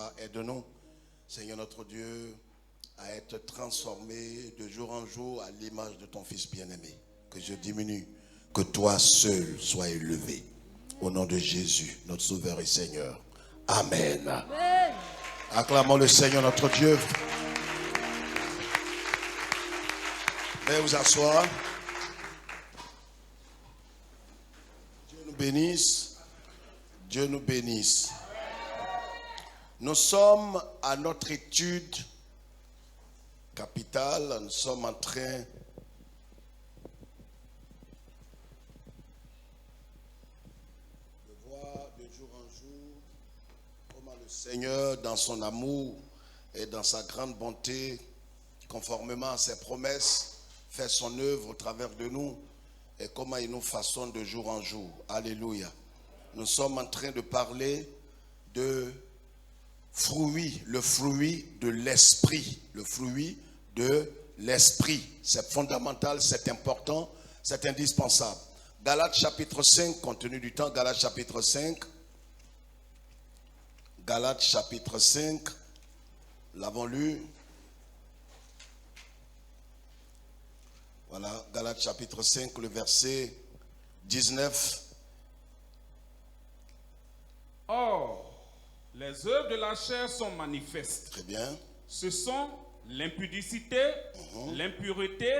soir. Aide-nous, Seigneur notre Dieu, à être transformé de jour en jour à l'image de ton Fils bien-aimé. Que je diminue, que toi seul sois élevé. Au nom de Jésus, notre Sauveur et Seigneur. Amen. Amen. Acclamons le Seigneur notre Dieu. Veuillez vous asseoir. Dieu nous bénisse. Dieu nous bénisse. Nous sommes à notre étude capitale. Nous sommes en train de voir de jour en jour comment le Seigneur, dans son amour et dans sa grande bonté, conformément à ses promesses, fait son œuvre au travers de nous et comment il nous façonne de jour en jour. Alléluia. Nous sommes en train de parler de fruit, le fruit de l'esprit. Le fruit de l'esprit. C'est fondamental, c'est important, c'est indispensable. Galates chapitre 5, compte tenu du temps, Galates chapitre 5. Galates chapitre 5, l'avons lu. Voilà, Galates chapitre 5, le verset 19. Or, les œuvres de la chair sont manifestes. Très bien. Ce sont l'impudicité, l'impureté,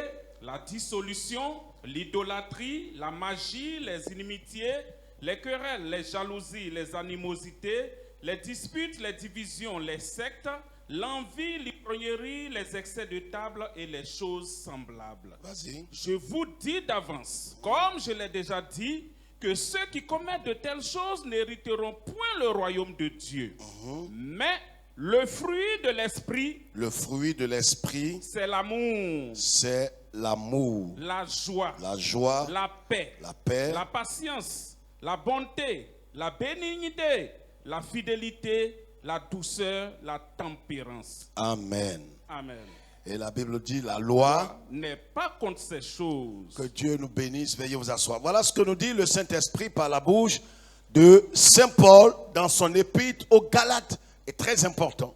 la dissolution, l'idolâtrie, la magie, les inimitiés, les querelles, les jalousies, les animosités, les disputes, les divisions, les sectes, l'envie, l'ivrognerie, les excès de table et les choses semblables. Vas-y. Je vous dis d'avance, comme je l'ai déjà dit, que ceux qui commettent de telles choses n'hériteront point le royaume de Dieu. Mais le fruit de l'esprit, c'est l'amour, la joie, la paix, la patience, la bonté, la bénignité, la fidélité, la douceur, la tempérance. Amen. Amen. Et la Bible dit, la loi n'est pas contre ces choses. Que Dieu nous bénisse, veuillez vous asseoir. Voilà ce que nous dit le Saint-Esprit par la bouche de Saint Paul dans son épître aux Galates. Est très important.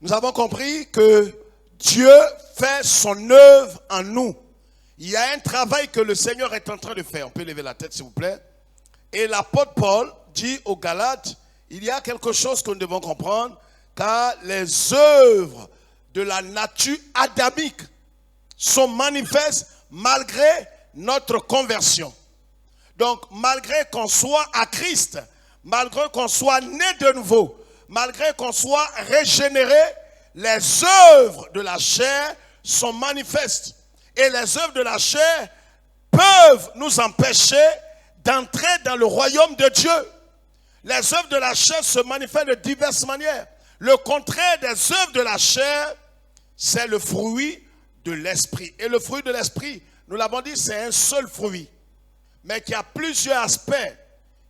Nous avons compris que Dieu fait son œuvre en nous. Il y a un travail que le Seigneur est en train de faire. On peut lever la tête s'il vous plaît. Et l'apôtre Paul dit aux Galates, il y a quelque chose que nous devons comprendre, car les œuvres de la nature adamique sont manifestes malgré notre conversion. Donc, malgré qu'on soit à Christ, malgré qu'on soit né de nouveau, malgré qu'on soit régénéré, les œuvres de la chair sont manifestes. Et les œuvres de la chair peuvent nous empêcher d'entrer dans le royaume de Dieu. Les œuvres de la chair se manifestent de diverses manières. Le contraire des œuvres de la chair, c'est le fruit de l'esprit. Et le fruit de l'esprit, nous l'avons dit, c'est un seul fruit. Mais qui a plusieurs aspects,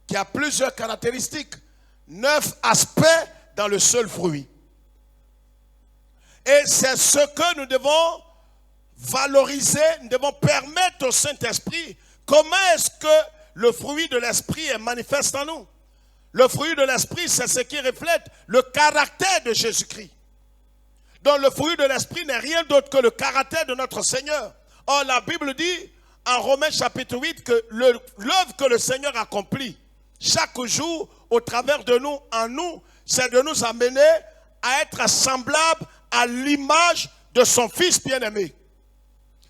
qui a plusieurs caractéristiques. 9 aspects dans le seul fruit. Et c'est ce que nous devons valoriser, nous devons permettre au Saint-Esprit. Comment est-ce que le fruit de l'esprit est manifeste en nous? Le fruit de l'esprit, c'est ce qui reflète le caractère de Jésus-Christ. Donc le fruit de l'esprit n'est rien d'autre que le caractère de notre Seigneur. Or la Bible dit en Romains chapitre 8 que l'œuvre que le Seigneur accomplit chaque jour au travers de nous, en nous, c'est de nous amener à être semblables à l'image de son Fils bien-aimé.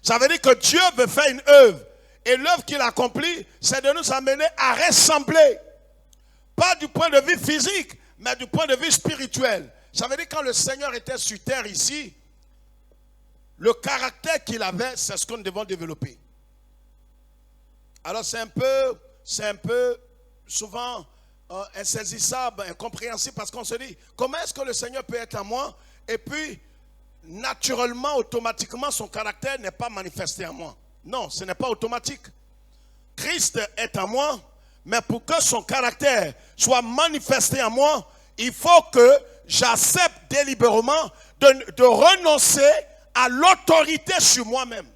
Ça veut dire que Dieu veut faire une œuvre. Et l'œuvre qu'il accomplit, c'est de nous amener à ressembler. Pas du point de vue physique, mais du point de vue spirituel. Ça veut dire que quand le Seigneur était sur terre ici, le caractère qu'il avait, c'est ce que nous devons développer. Alors c'est un peu souvent insaisissable, incompréhensible, parce qu'on se dit, comment est-ce que le Seigneur peut être en moi, et puis naturellement, automatiquement, son caractère n'est pas manifesté en moi. Non, ce n'est pas automatique. Christ est en moi, mais pour que son caractère soit manifesté en moi, il faut que j'accepte délibérément de renoncer à l'autorité sur moi-même.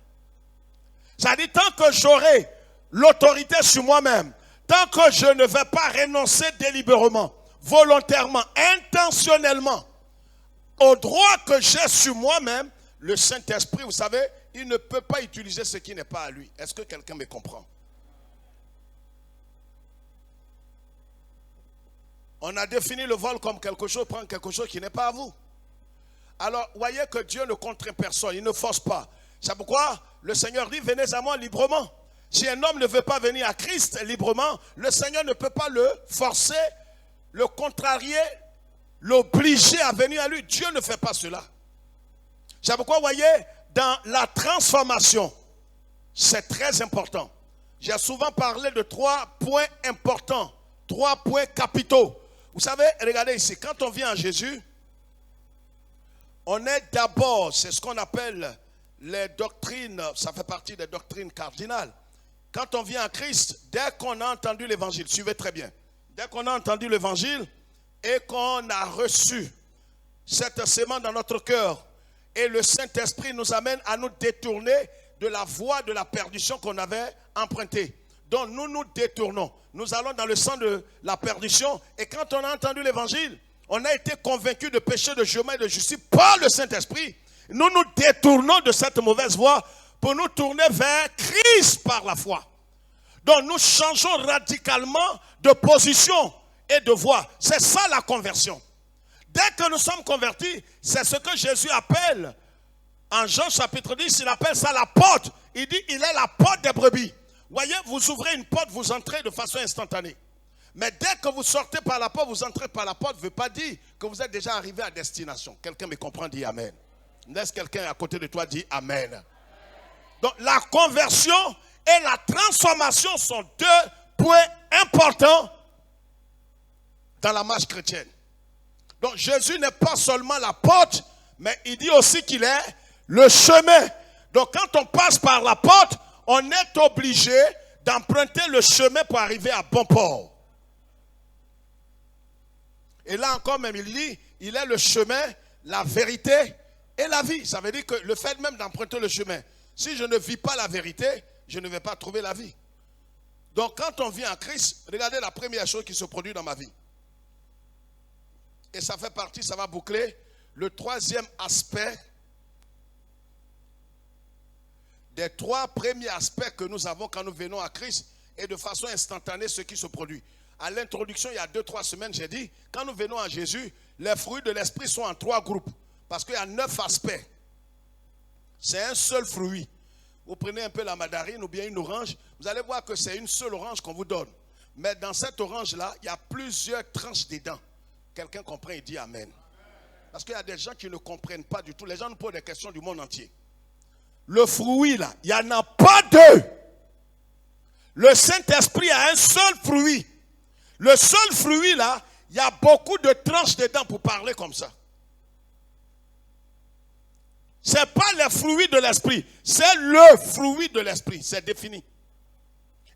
C'est-à-dire, tant que j'aurai l'autorité sur moi-même, tant que je ne vais pas renoncer délibérément, volontairement, intentionnellement, au droit que j'ai sur moi-même, le Saint-Esprit, vous savez, il ne peut pas utiliser ce qui n'est pas à lui. Est-ce que quelqu'un me comprend? On a défini le vol comme quelque chose, prendre quelque chose qui n'est pas à vous. Alors, voyez que Dieu ne contraint personne, il ne force pas. C'est pourquoi le Seigneur dit, venez à moi librement. Si un homme ne veut pas venir à Christ librement, le Seigneur ne peut pas le forcer, le contrarier, l'obliger à venir à lui. Dieu ne fait pas cela. C'est pourquoi, voyez, dans la transformation, c'est très important. J'ai souvent parlé de 3 points importants, 3 points capitaux. Vous savez, regardez ici, quand on vient à Jésus, on est d'abord, c'est ce qu'on appelle les doctrines, ça fait partie des doctrines cardinales. Quand on vient à Christ, dès qu'on a entendu l'évangile, suivez très bien, dès qu'on a entendu l'évangile et qu'on a reçu cette sémence dans notre cœur, et le Saint-Esprit nous amène à nous détourner de la voie de la perdition qu'on avait empruntée. Donc nous nous détournons. Nous allons dans le sens de la perdition. Et quand on a entendu l'évangile, on a été convaincus de péché, de jugement et de justice par le Saint-Esprit. Nous nous détournons de cette mauvaise voie pour nous tourner vers Christ par la foi. Donc nous changeons radicalement de position et de voie. C'est ça la conversion. Dès que nous sommes convertis, c'est ce que Jésus appelle, en Jean chapitre 10, il appelle ça la porte. Il dit, il est la porte des brebis. Voyez, vous ouvrez une porte, vous entrez de façon instantanée. Mais dès que vous sortez par la porte, vous entrez par la porte, ne veut pas dire que vous êtes déjà arrivé à destination. Quelqu'un me comprend, dit Amen. Laisse quelqu'un à côté de toi, dit Amen. Donc la conversion et la transformation sont 2 points importants dans la marche chrétienne. Donc Jésus n'est pas seulement la porte, mais il dit aussi qu'il est le chemin. Donc quand on passe par la porte, on est obligé d'emprunter le chemin pour arriver à bon port. Et là encore même, il dit, il est le chemin, la vérité et la vie. Ça veut dire que le fait même d'emprunter le chemin, si je ne vis pas la vérité, je ne vais pas trouver la vie. Donc quand on vient à Christ, regardez la première chose qui se produit dans ma vie. Et ça fait partie, ça va boucler le 3e aspect des 3 premiers aspects que nous avons quand nous venons à Christ et de façon instantanée ce qui se produit. À l'introduction, il y a 2-3 semaines, j'ai dit, quand nous venons à Jésus, les fruits de l'esprit sont en 3 groupes. Parce qu'il y a 9 aspects. C'est un seul fruit. Vous prenez un peu la mandarine ou bien une orange, vous allez voir que c'est une seule orange qu'on vous donne. Mais dans cette orange-là, il y a plusieurs tranches dedans. Quelqu'un comprend et dit Amen. Parce qu'il y a des gens qui ne comprennent pas du tout. Les gens nous posent des questions du monde entier. Le fruit là, il n'y en a pas 2. Le Saint-Esprit a un seul fruit. Le seul fruit là, il y a beaucoup de tranches dedans pour parler comme ça. Ce n'est pas le fruit de l'esprit, c'est le fruit de l'esprit, c'est défini.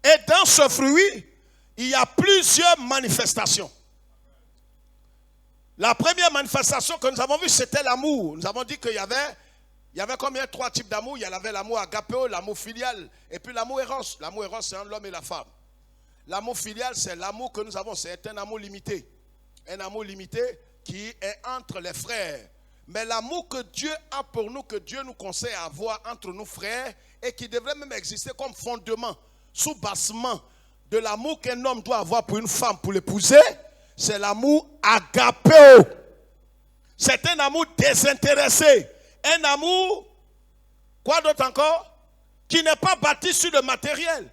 Et dans ce fruit, il y a plusieurs manifestations. La première manifestation que nous avons vue, c'était l'amour. Nous avons dit qu'il y avait combien? 3 types d'amour. Il y avait l'amour agapéo, l'amour filial, et puis l'amour éros. L'amour éros, c'est entre l'homme et la femme. L'amour filial, c'est l'amour que nous avons. C'est un amour limité. Un amour limité qui est entre les frères. Mais l'amour que Dieu a pour nous, que Dieu nous conseille à avoir entre nos frères, et qui devrait même exister comme fondement, sous-bassement de l'amour qu'un homme doit avoir pour une femme, pour l'épouser, c'est l'amour agapéo. C'est un amour désintéressé. Un amour, quoi d'autre encore? Qui n'est pas bâti sur le matériel.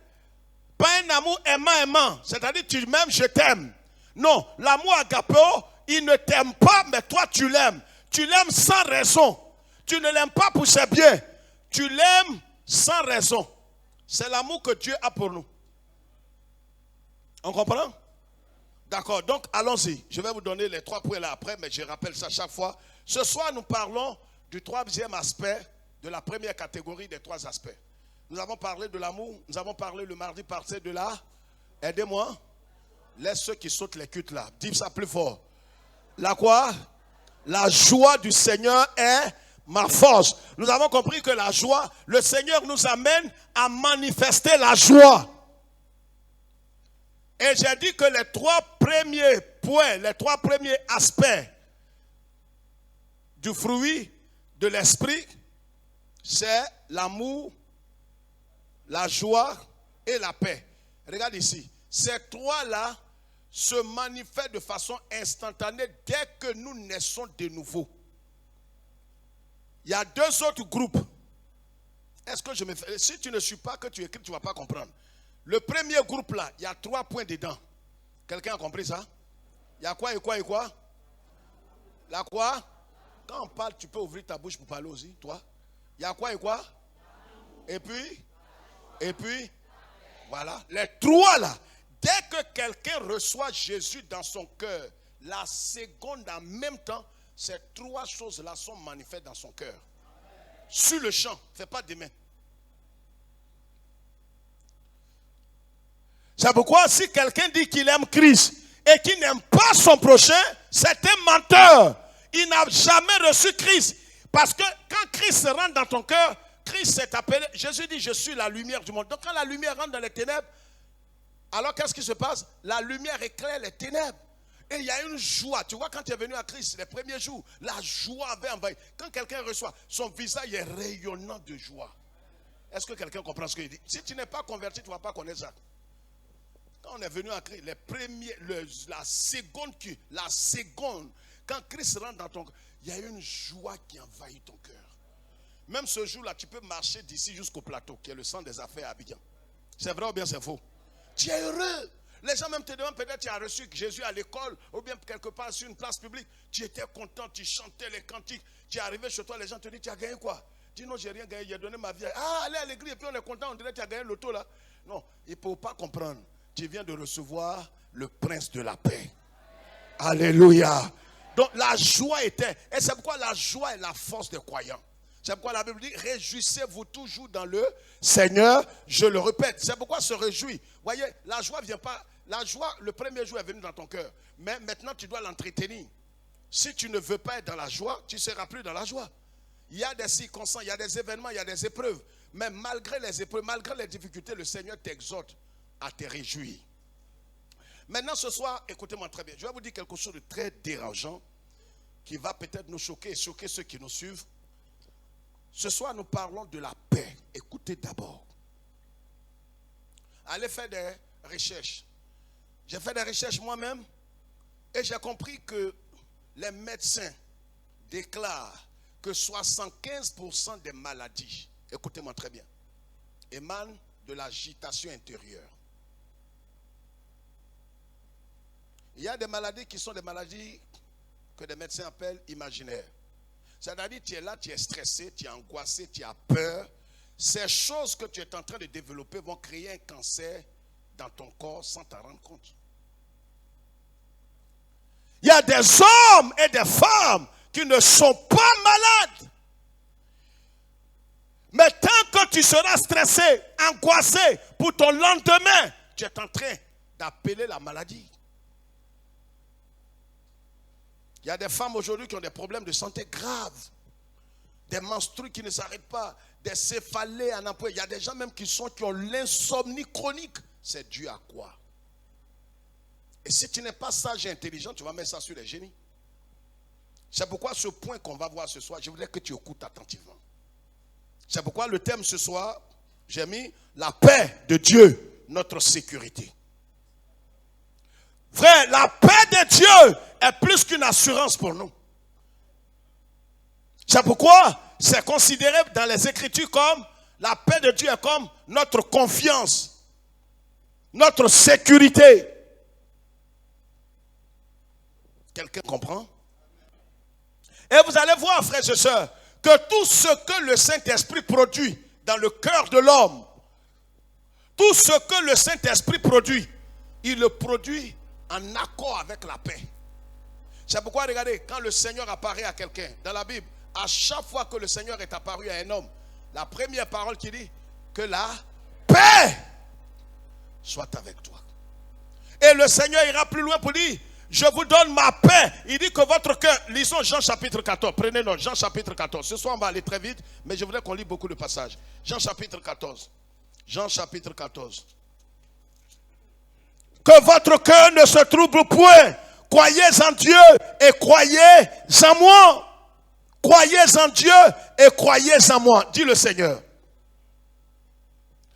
Pas un amour aimant. C'est-à-dire, tu m'aimes, je t'aime. Non, l'amour agapéo, il ne t'aime pas, mais toi tu l'aimes. Tu l'aimes sans raison. Tu ne l'aimes pas pour ses biens. Tu l'aimes sans raison. C'est l'amour que Dieu a pour nous. On comprend? D'accord, donc allons-y. Je vais vous donner les 3 points là après, mais je rappelle ça chaque fois. Ce soir, nous parlons du 3e aspect de la première catégorie des 3 aspects. Nous avons parlé de l'amour. Nous avons parlé le mardi passé de la... Aidez-moi. Laisse ceux qui sautent les cuttes là. Dis ça plus fort. La quoi? La joie du Seigneur est ma force. Nous avons compris que la joie, le Seigneur nous amène à manifester la joie. Et j'ai dit que les 3 premiers points, les 3 premiers aspects du fruit de l'esprit, c'est l'amour, la joie et la paix. Regarde ici. Ces 3-là se manifestent de façon instantanée dès que nous naissons de nouveau. Il y a 2 autres groupes. Est-ce que je me fais... Si tu ne suis pas, que tu écris, tu ne vas pas comprendre. Le premier groupe là, il y a 3 points dedans. Quelqu'un a compris ça? Il y a quoi et quoi et quoi? La quoi? Quand on parle, tu peux ouvrir ta bouche pour parler aussi, toi. Il y a quoi et quoi? Et puis, voilà. Les 3 là. Dès que quelqu'un reçoit Jésus dans son cœur, la seconde en même temps, ces 3 choses-là sont manifestes dans son cœur. Sur le champ, fais pas demain. C'est pourquoi si quelqu'un dit qu'il aime Christ et qu'il n'aime pas son prochain, c'est un menteur. Il n'a jamais reçu Christ. Parce que quand Christ rentre dans ton cœur, Christ s'est appelé, Jésus dit, je suis la lumière du monde. Donc quand la lumière rentre dans les ténèbres, alors qu'est-ce qui se passe? La lumière éclaire les ténèbres. Et il y a une joie. Tu vois, quand tu es venu à Christ, les premiers jours, la joie avait envahi. Quand quelqu'un reçoit, son visage est rayonnant de joie. Est-ce que quelqu'un comprend ce qu'il dit? Si tu n'es pas converti, tu ne vas pas connaître ça. Quand on est venu à Christ, la seconde, quand Christ rentre dans ton cœur, il y a une joie qui envahit ton cœur. Même ce jour-là, tu peux marcher d'ici jusqu'au plateau, qui est le centre des affaires à Abidjan. C'est vrai ou bien c'est faux? Tu es heureux. Les gens même te demandent, peut-être tu as reçu Jésus à l'école, ou bien quelque part sur une place publique. Tu étais content, tu chantais les cantiques. Tu es arrivé chez toi, les gens te disent, tu as gagné quoi? Dis non, j'ai rien gagné, j'ai donné ma vie. Ah, allez à l'église, et puis on est content, on dirait que tu as gagné l'auto là. Non, il ne peut pas comprendre. Tu viens de recevoir le prince de la paix. Alléluia. Donc la joie était, et c'est pourquoi la joie est la force des croyants. C'est pourquoi la Bible dit, réjouissez-vous toujours dans le Seigneur, je le répète. C'est pourquoi se réjouit. Voyez, la joie vient pas, la joie, le premier jour est venu dans ton cœur. Mais maintenant, tu dois l'entretenir. Si tu ne veux pas être dans la joie, tu ne seras plus dans la joie. Il y a des circonstances, il y a des événements, il y a des épreuves. Mais malgré les épreuves, malgré les difficultés, le Seigneur t'exhorte à te réjouir. Maintenant, ce soir, écoutez-moi très bien. Je vais vous dire quelque chose de très dérangeant qui va peut-être nous choquer et choquer ceux qui nous suivent. Ce soir, nous parlons de la paix. Écoutez d'abord. Allez faire des recherches. J'ai fait des recherches moi-même et j'ai compris que les médecins déclarent que 75% des maladies, écoutez-moi très bien, émanent de l'agitation intérieure. Il y a des maladies qui sont des maladies que les médecins appellent imaginaires. C'est-à-dire, tu es là, tu es stressé, tu es angoissé, tu as peur. Ces choses que tu es en train de développer vont créer un cancer dans ton corps sans t'en rendre compte. Il y a des hommes et des femmes qui ne sont pas malades. Mais tant que tu seras stressé, angoissé pour ton lendemain, tu es en train d'appeler la maladie. Il y a des femmes aujourd'hui qui ont des problèmes de santé graves. Des menstrues qui ne s'arrêtent pas. Des céphalées en emploi. Il y a des gens même qui ont l'insomnie chronique. C'est dû à quoi? Et si tu n'es pas sage et intelligent, tu vas mettre ça sur les génies. C'est pourquoi ce point qu'on va voir ce soir, je voudrais que tu écoutes attentivement. C'est pourquoi le thème ce soir, j'ai mis la paix de Dieu, notre sécurité. Frère, la paix de Dieu est plus qu'une assurance pour nous. C'est pourquoi c'est considéré dans les Écritures comme la paix de Dieu est comme notre confiance, notre sécurité. Quelqu'un comprend? Et vous allez voir, frères et sœurs, que tout ce que le Saint-Esprit produit dans le cœur de l'homme, tout ce que le Saint-Esprit produit, il le produit en accord avec la paix. C'est pourquoi, regardez, quand le Seigneur apparaît à quelqu'un, dans la Bible, à chaque fois que le Seigneur est apparu à un homme, la première parole qui dit, que la paix soit avec toi. Et le Seigneur ira plus loin pour dire, je vous donne ma paix. Il dit que votre cœur, lisons Jean chapitre 14, prenez note, Jean chapitre 14. Ce soir on va aller très vite, mais je voudrais qu'on lit beaucoup de passages. Jean chapitre 14. Jean chapitre 14. Que votre cœur ne se trouble point. croyez en Dieu et croyez en moi. Croyez en Dieu et croyez en moi, dit le Seigneur.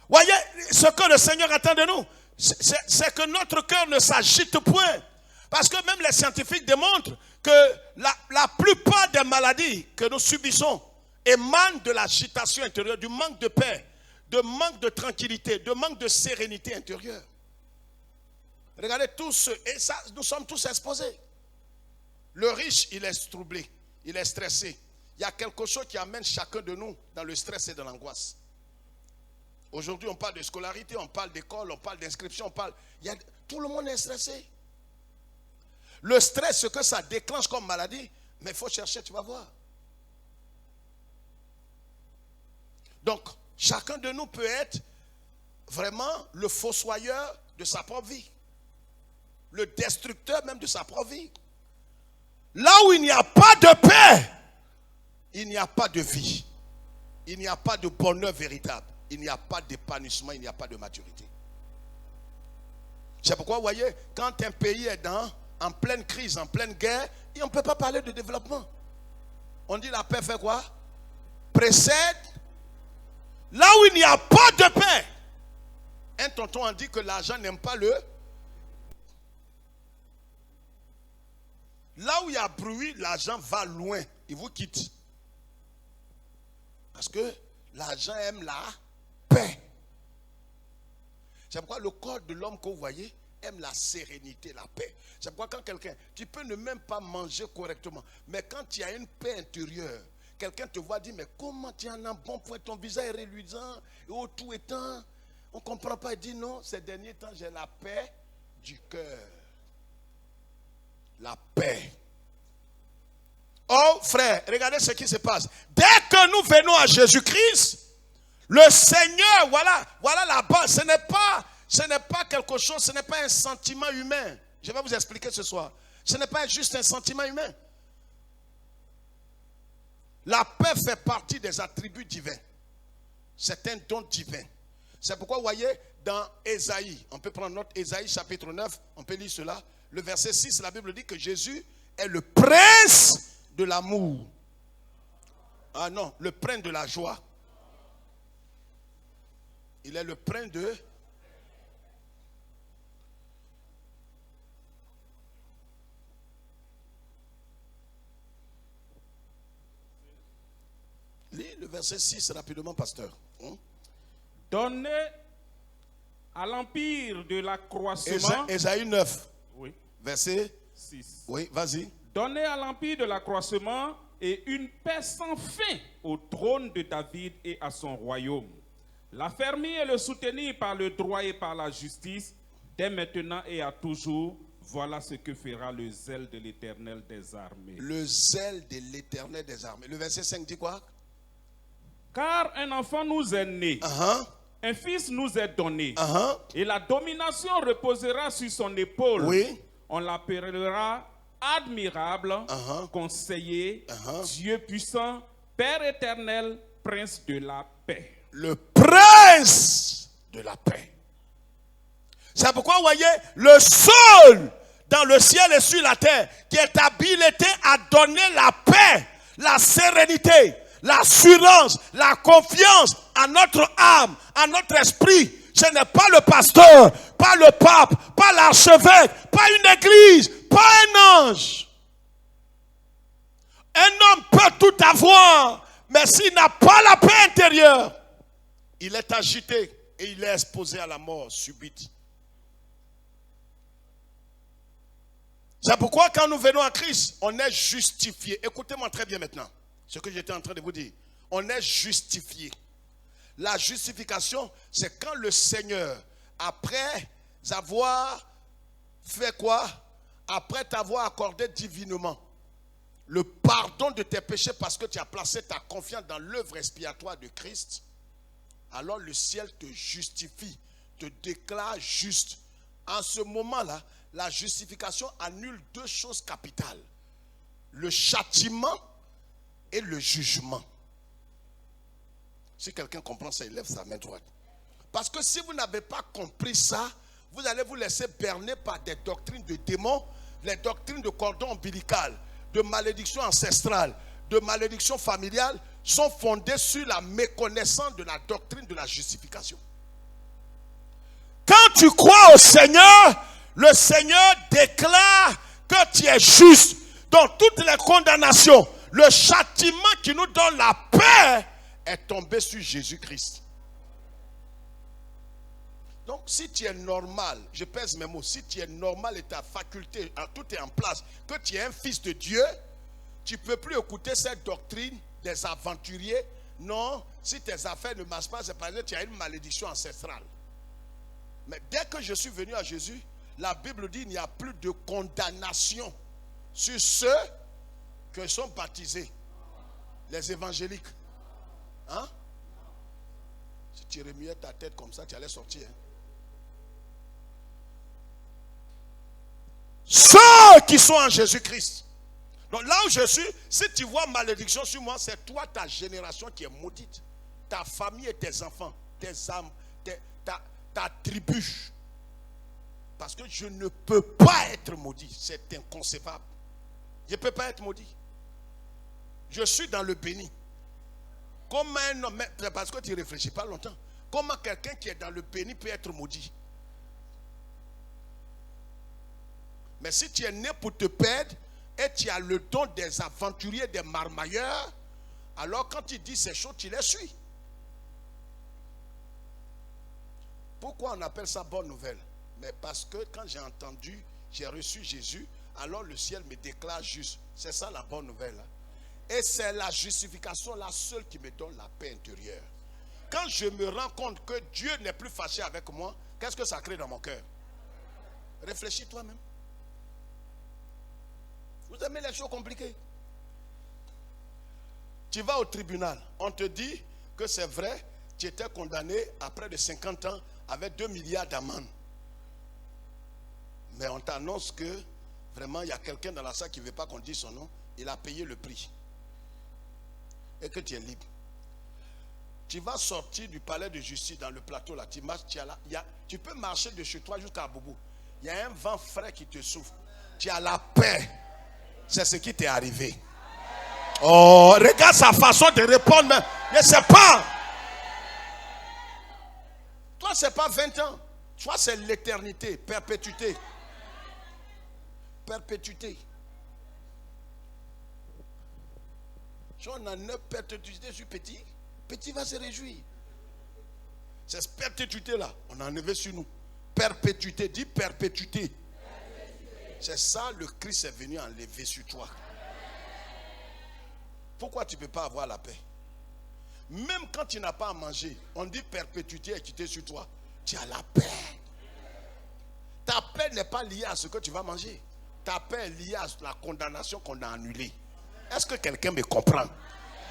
Voyez ce que le Seigneur attend de nous. C'est que notre cœur ne s'agite point. Parce que même les scientifiques démontrent que la plupart des maladies que nous subissons émanent de l'agitation intérieure, du manque de paix, de manque de tranquillité, de manque de sérénité intérieure. Regardez tous, et ça, nous sommes tous exposés. Le riche, il est troublé, il est stressé. Il y a quelque chose qui amène chacun de nous dans le stress et dans l'angoisse. Aujourd'hui, on parle de scolarité, on parle d'école, on parle d'inscription, tout le monde est stressé. Le stress, ce que ça déclenche comme maladie, mais il faut chercher, tu vas voir. Donc, chacun de nous peut être vraiment le fossoyeur de sa propre vie. Le destructeur même de sa propre vie. Là où il n'y a pas de paix, il n'y a pas de vie. Il n'y a pas de bonheur véritable. Il n'y a pas d'épanouissement, il n'y a pas de maturité. C'est pourquoi, vous voyez, quand un pays est en pleine crise, en pleine guerre, on ne peut pas parler de développement. On dit la paix fait quoi? Précède. Là où il n'y a pas de paix, un tonton a dit que l'argent n'aime pas le. Là où il y a bruit, l'argent va loin. Il vous quitte. Parce que l'argent aime la paix. C'est pourquoi le corps de l'homme que vous voyez aime la sérénité, la paix. C'est pourquoi quand quelqu'un, tu peux ne même pas manger correctement, mais quand il y a une paix intérieure, quelqu'un te voit dire, mais comment tu en as bon point, ton visage est reluisant, et au tout étant, on ne comprend pas, il dit non, ces derniers temps, j'ai la paix du cœur. La paix. Oh frère, regardez ce qui se passe. Dès que nous venons à Jésus-Christ, le Seigneur, voilà la base. Ce n'est pas quelque chose, ce n'est pas un sentiment humain. Je vais vous expliquer ce soir. Ce n'est pas juste un sentiment humain. La paix fait partie des attributs divins. C'est un don divin. C'est pourquoi vous voyez dans Ésaïe, on peut prendre notre Ésaïe chapitre 9, on peut lire cela. Le verset 6, la Bible dit que Jésus est le prince de l'amour. Ah non, le prince de la joie. Il est le prince de... Lis le verset 6 rapidement, pasteur. Donnez à l'empire de l'accroissement. Ésaïe 9. Oui. Verset 6. Oui, vas-y. Donnez à l'empire de l'accroissement et une paix sans fin au trône de David et à son royaume. L'affermir et le soutenir par le droit et par la justice, dès maintenant et à toujours. Voilà ce que fera le zèle de l'Éternel des armées. Le zèle de l'Éternel des armées. Le verset 5 dit quoi? Car un enfant nous est né, un fils nous est donné, et la domination reposera sur son épaule. Oui. On l'appellera admirable, conseiller, Dieu puissant, Père éternel, prince de la paix. Le prince de la paix. C'est pourquoi vous voyez le seul dans le ciel et sur la terre qui est habilité à donner la paix, la sérénité, l'assurance, la confiance à notre âme, à notre esprit. Ce n'est pas le pasteur, pas le pape, pas l'archevêque, pas une église, pas un ange. Un homme peut tout avoir, mais s'il n'a pas la paix intérieure, il est agité et il est exposé à la mort subite. C'est pourquoi quand nous venons à Christ, on est justifié. Écoutez-moi très bien maintenant, ce que j'étais en train de vous dire. On est justifié. La justification, c'est quand le Seigneur, après avoir fait quoi? Après t'avoir accordé divinement le pardon de tes péchés parce que tu as placé ta confiance dans l'œuvre expiatoire de Christ, alors le ciel te justifie, te déclare juste. En ce moment-là, la justification annule deux choses capitales. Le châtiment et le jugement. Si quelqu'un comprend ça, il lève sa main droite. Parce que si vous n'avez pas compris ça, vous allez vous laisser berner par des doctrines de démons les doctrines de cordon ombilical, de malédiction ancestrale, de malédiction familiale sont fondées sur la méconnaissance de la doctrine de la justification. Quand tu crois au Seigneur, le Seigneur déclare que tu es juste. Dans toutes les condamnations, le châtiment qui nous donne la paix est tombé sur Jésus-Christ. Donc si tu es normal, je pèse mes mots, si tu es normal et ta faculté, tout est en place, que tu es un fils de Dieu, tu ne peux plus écouter cette doctrine des aventuriers. Non, si tes affaires ne marchent pas, c'est parce que tu as une malédiction ancestrale. Mais dès que je suis venu à Jésus, la Bible dit qu'il n'y a plus de condamnation sur ceux qui sont baptisés, les évangéliques. Hein? Si tu remuais ta tête comme ça, tu allais sortir. Hein? Ceux qui sont en Jésus-Christ. Donc là où je suis, si tu vois malédiction sur moi, c'est toi, ta génération qui est maudite. Ta famille et tes enfants, tes âmes, ta tribu. Parce que je ne peux pas être maudit. C'est inconcevable. Je ne peux pas être maudit. Je suis dans le béni. Comment un homme, parce que tu ne réfléchis pas longtemps, comment quelqu'un qui est dans le béni peut être maudit? Mais si tu es né pour te perdre et tu as le don des aventuriers, des marmailleurs, alors quand tu dis ces choses, tu les suis. Pourquoi on appelle ça bonne nouvelle? Mais parce que quand j'ai entendu, j'ai reçu Jésus, alors le ciel me déclare juste. C'est ça la bonne nouvelle. Et c'est la justification la seule qui me donne la paix intérieure. Quand je me rends compte que Dieu n'est plus fâché avec moi, qu'est-ce que ça crée dans mon cœur? Réfléchis toi-même. Vous aimez les choses compliquées? Tu vas au tribunal, on te dit que c'est vrai, tu étais condamné à près de 50 ans avec 2 milliards d'amendes. Mais on t'annonce que vraiment il y a quelqu'un dans la salle qui ne veut pas qu'on dise son nom, il a payé le prix. Et que tu es libre. Tu vas sortir du palais de justice dans le plateau là, tu marches, tu peux marcher de chez toi jusqu'à Boubou. Il y a un vent frais qui te souffle. Tu as la paix. C'est ce qui t'est arrivé. Oh, regarde sa façon de répondre, mais je ne sais pas. Toi, ce n'est pas 20 ans. Toi, c'est l'éternité, perpétuité. Perpétuité. Si on a 9 perpétuités sur petit, petit va se réjouir. C'est cette perpétuité-là, on a enlevé sur nous. Perpétuité, dis perpétuité. C'est ça, le Christ est venu enlever sur toi. Pourquoi tu ne peux pas avoir la paix? Même quand tu n'as pas à manger, on dit perpétuité est quittée sur toi. Tu as la paix. Ta paix n'est pas liée à ce que tu vas manger. Ta paix est liée à la condamnation qu'on a annulée. Est-ce que quelqu'un me comprend?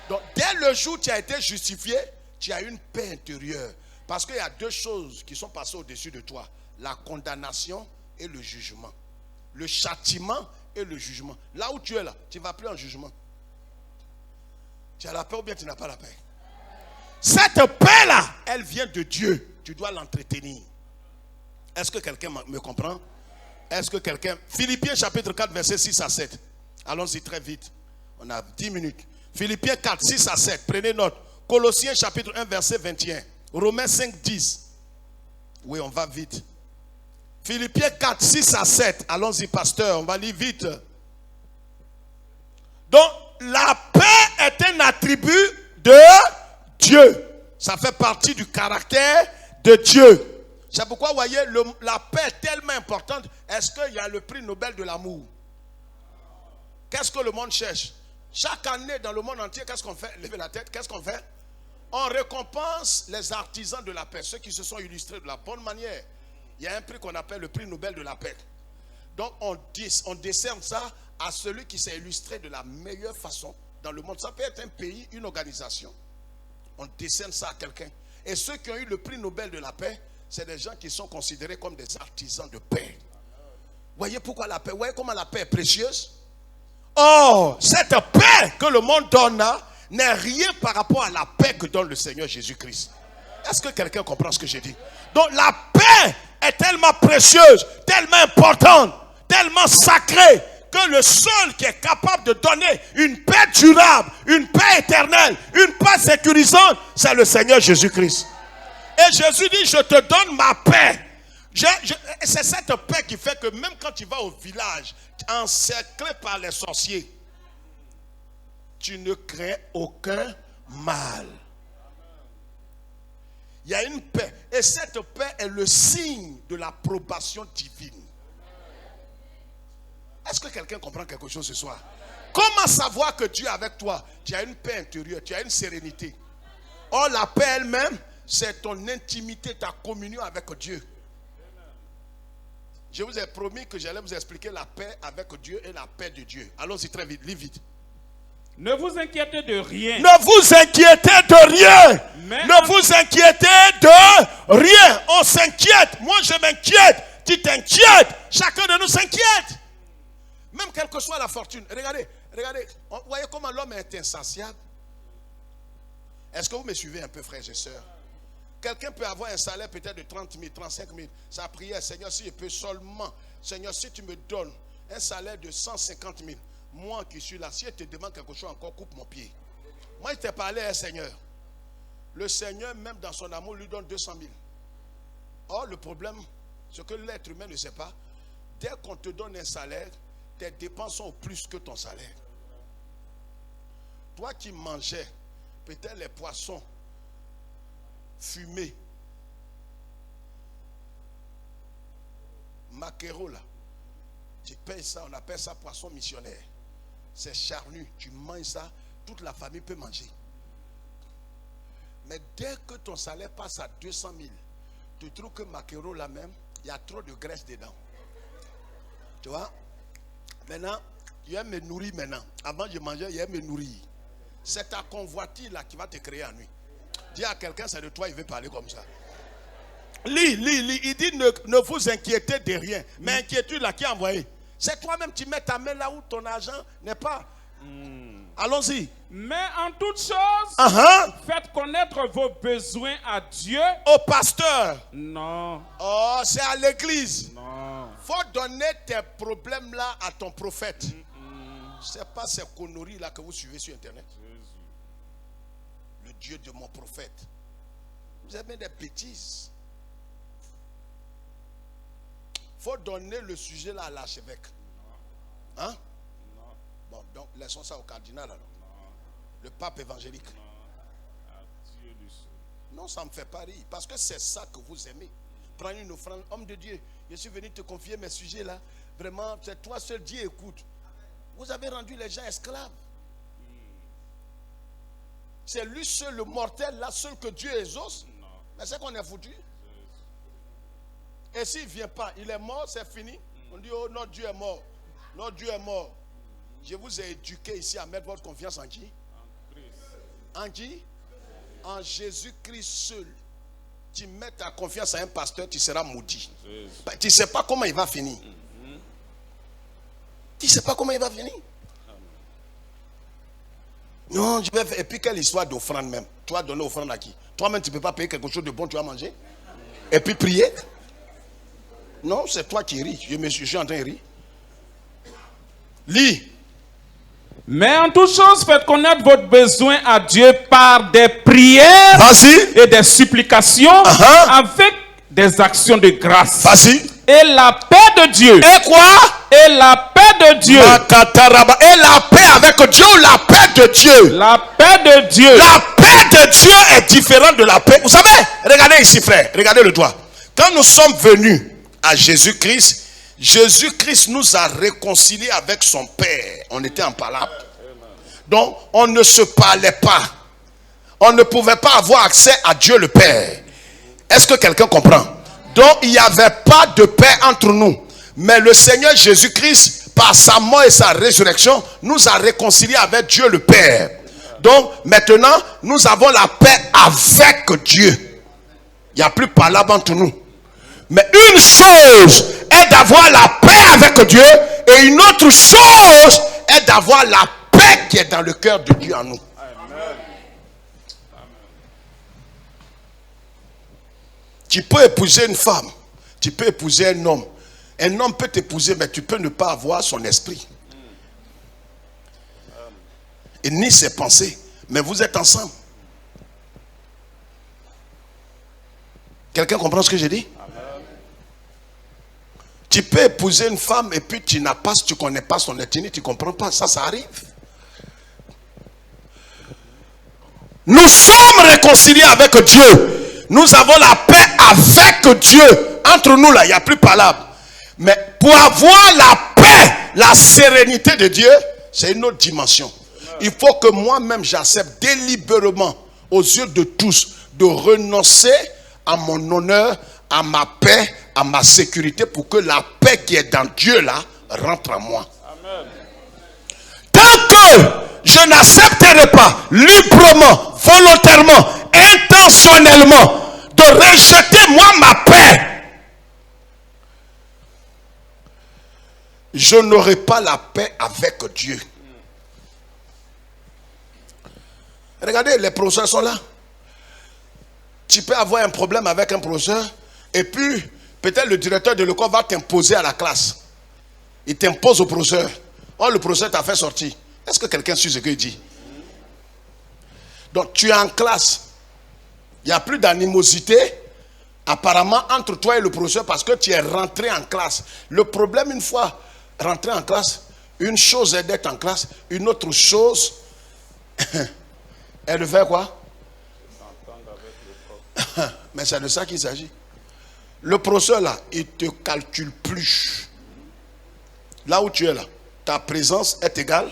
Donc, dès le jour où tu as été justifié, tu as une paix intérieure. Parce qu'il y a deux choses qui sont passées au-dessus de toi. La condamnation et le jugement. Le châtiment et le jugement. Là où tu es là, tu ne vas plus en jugement. Tu as la paix ou bien tu n'as pas la paix? Cette paix-là, elle vient de Dieu. Tu dois l'entretenir. Est-ce que quelqu'un me comprend? Est-ce que quelqu'un... Philippiens chapitre 4, verset 6 à 7. Allons-y très vite. On a 10 minutes. Philippiens 4, 6 à 7. Prenez note. Colossiens chapitre 1, verset 21. Romains 5, 10. Oui, on va vite. Philippiens 4, 6 à 7. Allons-y, pasteur. On va lire vite. Donc, la paix est un attribut de Dieu. Ça fait partie du caractère de Dieu. C'est pourquoi, vous voyez, la paix est tellement importante. Est-ce qu'il y a le prix Nobel de l'amour? Qu'est-ce que le monde cherche? Chaque année dans le monde entier, qu'est-ce qu'on fait? Levez la tête, qu'est-ce qu'on fait? On récompense les artisans de la paix, ceux qui se sont illustrés de la bonne manière. Il y a un prix qu'on appelle le prix Nobel de la paix. Donc on décerne ça à celui qui s'est illustré de la meilleure façon dans le monde. Ça peut être un pays, une organisation. On décerne ça à quelqu'un. Et ceux qui ont eu le prix Nobel de la paix, c'est des gens qui sont considérés comme des artisans de paix. Voyez pourquoi la paix? Voyez comment la paix est précieuse? Oh, cette paix que le monde donne là n'est rien par rapport à la paix que donne le Seigneur Jésus-Christ. Est-ce que quelqu'un comprend ce que j'ai dit? Donc la paix est tellement précieuse, tellement importante, tellement sacré que le seul qui est capable de donner une paix durable, une paix éternelle, une paix sécurisante, c'est le Seigneur Jésus-Christ. Et Jésus dit, je te donne ma paix. C'est cette paix qui fait que même quand tu vas au village, encerclé par les sorciers, tu ne crains aucun mal. Il y a une paix. Et cette paix est le signe de l'approbation divine. Est-ce que quelqu'un comprend quelque chose ce soir? Comment savoir que Dieu est avec toi? Tu as une paix intérieure, tu as une sérénité. Or, la paix elle-même, c'est ton intimité, ta communion avec Dieu. Je vous ai promis que j'allais vous expliquer la paix avec Dieu et la paix de Dieu. Allons-y très vite, lis vite. Ne vous inquiétez de rien. Ne vous inquiétez de rien. Ne vous inquiétez de rien. On s'inquiète. Moi, je m'inquiète. Tu t'inquiètes. Chacun de nous s'inquiète. Même quelle que soit la fortune. Regardez. Vous voyez comment l'homme est insatiable? Est-ce que vous me suivez un peu, frères et sœurs? Quelqu'un peut avoir un salaire peut-être de 30 000, 35 000. Sa prière, Seigneur, si je peux seulement, Seigneur, si tu me donnes un salaire de 150 000, moi qui suis là, si je te demande quelque chose encore, coupe mon pied. Moi, je t'ai parlé à un Seigneur. Le Seigneur, même dans son amour, lui donne 200 000. Or, le problème, ce que l'être humain ne sait pas, dès qu'on te donne un salaire, tes dépenses sont plus que ton salaire. Toi qui mangeais peut-être les poissons fumés, maquereau là, tu payes ça, on appelle ça poisson missionnaire. C'est charnu, tu manges ça, toute la famille peut manger. Mais dès que ton salaire passe à 200 000, tu trouves que maquereau là même, il y a trop de graisse dedans. Tu vois? Maintenant, il aime me nourrir maintenant. Avant je mangeais, il aime me nourrir. C'est ta convoitise là qui va te créer en nuit. Dis à quelqu'un, c'est de toi, il veut parler comme ça. Lis. Il dit ne vous inquiétez de rien. Mais inquiétude là qui a envoyé. C'est toi-même, tu mets ta main là où ton argent n'est pas. Allons-y. Mais en toute chose, faites connaître vos besoins à Dieu. Au pasteur. Non. Oh, c'est à l'église. Non. Faut donner tes problèmes là à ton prophète. C'est pas ces conneries là que vous suivez sur internet. Le Dieu de mon prophète. Vous avez des bêtises. Faut donner le sujet là à l'archevêque. Hein? Non. Bon, donc laissons ça au cardinal alors. Non. Le pape évangélique. Non, ça ne me fait pas rire. Parce que c'est ça que vous aimez. Prends une offrande. Homme de Dieu, je suis venu te confier mes sujets là. Vraiment, c'est toi seul, Dieu écoute. Vous avez rendu les gens esclaves. C'est lui seul, le mortel là, seul que Dieu exauce. Mais c'est qu'on est foutu. Et s'il ne vient pas, il est mort, c'est fini. On dit, oh, notre Dieu est mort. Notre Dieu est mort. Je vous ai éduqué ici à mettre votre confiance en qui? En qui? En Jésus-Christ seul. Tu mets ta confiance à un pasteur, tu seras maudit. Ben, tu ne sais pas comment il va finir. Tu ne sais pas comment il va finir. Non, je vais faire. Et puis quelle histoire d'offrande même? Tu vas donner offrande à qui? Toi-même, tu ne peux pas payer quelque chose de bon, tu vas manger? Et puis prier? Non, c'est toi qui ris. Je suis en train de rire. Lis. Mais en toute chose, faites connaître votre besoin à Dieu par des prières et des supplications avec des actions de grâce. Et la paix de Dieu. Et quoi? Et la paix de Dieu. Et la paix avec Dieu, la paix de Dieu. La paix de Dieu. La paix de Dieu est différente de la paix. Vous savez, regardez ici frère, regardez le doigt. Quand nous sommes venus à Jésus-Christ, Jésus-Christ nous a réconciliés avec son Père. On était en palabre. Donc, on ne se parlait pas. On ne pouvait pas avoir accès à Dieu le Père. Est-ce que quelqu'un comprend? Donc, il n'y avait pas de paix entre nous. Mais le Seigneur Jésus-Christ, par sa mort et sa résurrection, nous a réconciliés avec Dieu le Père. Donc, maintenant, nous avons la paix avec Dieu. Il n'y a plus de palabre entre nous. Mais une chose est d'avoir la paix avec Dieu et une autre chose est d'avoir la paix qui est dans le cœur de Dieu en nous. Amen. Tu peux épouser une femme, tu peux épouser un homme. Un homme peut t'épouser, mais tu peux ne pas avoir son esprit. Et ni ses pensées. Mais vous êtes ensemble. Quelqu'un comprend ce que j'ai dit? Tu peux épouser une femme et puis tu ne connais pas son ethnie, tu ne comprends pas. Ça arrive. Nous sommes réconciliés avec Dieu. Nous avons la paix avec Dieu. Entre nous là, il n'y a plus parlable. Mais pour avoir la paix, la sérénité de Dieu, c'est une autre dimension. Il faut que moi-même j'accepte délibérément aux yeux de tous de renoncer à mon honneur, à ma paix, à ma sécurité pour que la paix qui est dans Dieu là rentre en moi. Amen. Tant que je n'accepterai pas librement, volontairement, intentionnellement de rejeter moi ma paix, je n'aurai pas la paix avec Dieu. Regardez, les professeurs sont là. Tu peux avoir un problème avec un professeur et puis peut-être le directeur de l'école va t'imposer à la classe. Il t'impose au professeur. Oh, le professeur t'a fait sortir. Est-ce que quelqu'un suit ce qu'il dit? Donc tu es en classe. Il n'y a plus d'animosité apparemment entre toi et le professeur parce que tu es rentré en classe. Le problème, une fois rentré en classe, une chose est d'être en classe, une autre chose est de faire quoi? Mais c'est de ça qu'il s'agit. Le professeur là, il ne te calcule plus. Là où tu es là, ta présence est égale.